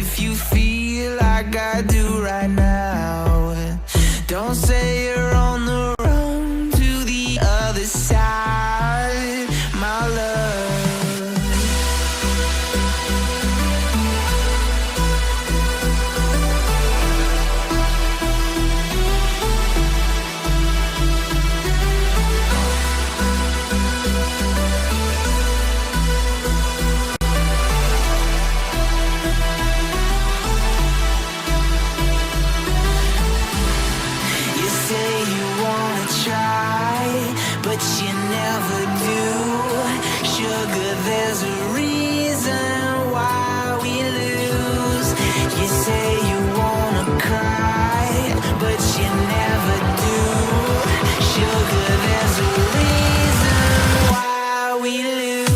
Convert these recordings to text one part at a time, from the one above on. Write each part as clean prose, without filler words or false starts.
if you feel like I do right now. Don't say you're on the run to the other side, my love. But you never do. Sugar, there's a reason why we lose. You say you wanna cry, but you never do. Sugar, there's a reason why we lose.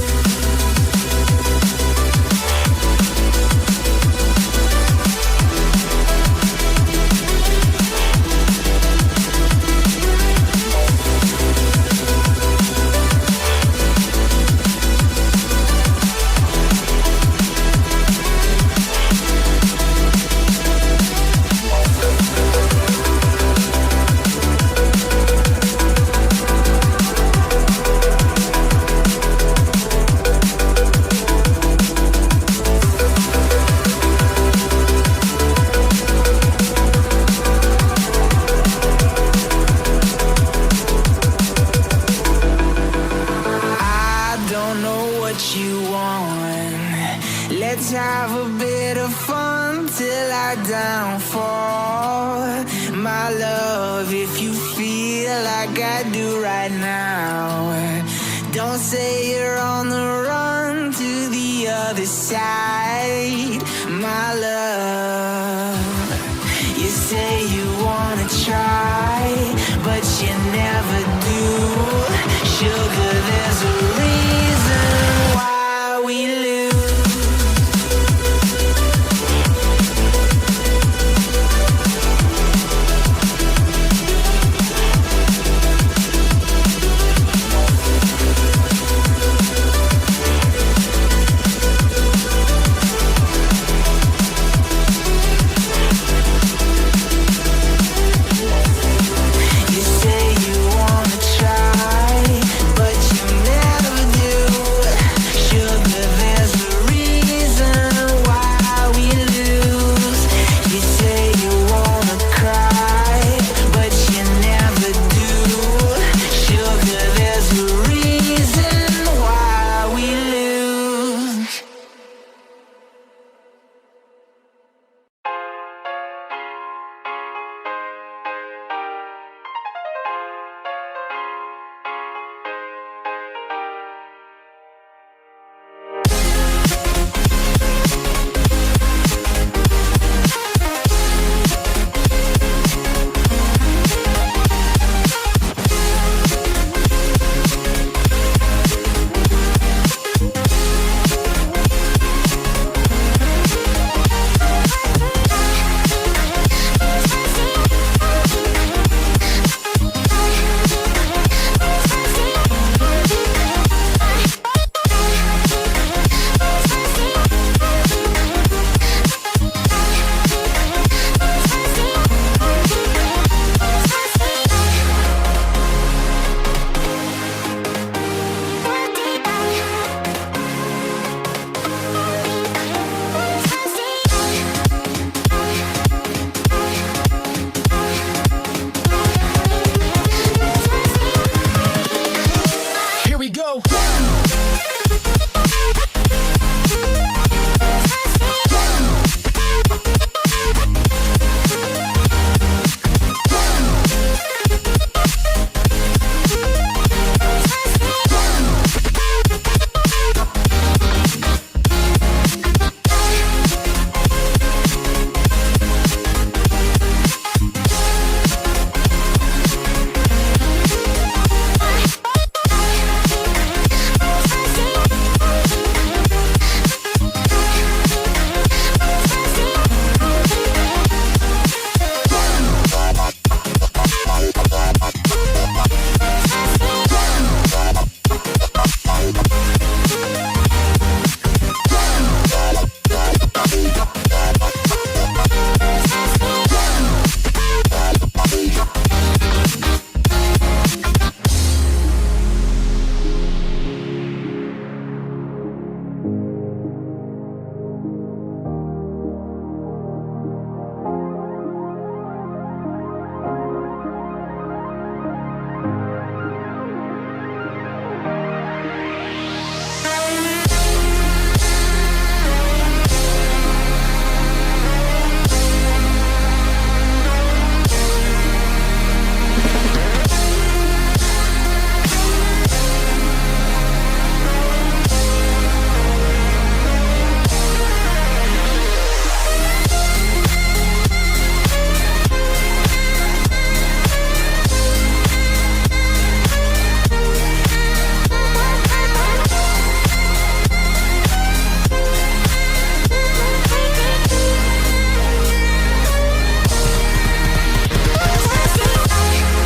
Let's have a bit of fun till I downfall. My love, if you feel like I do right now, don't say you're on the run to the other side, my love. You say you wanna try, but you never do. Sugar,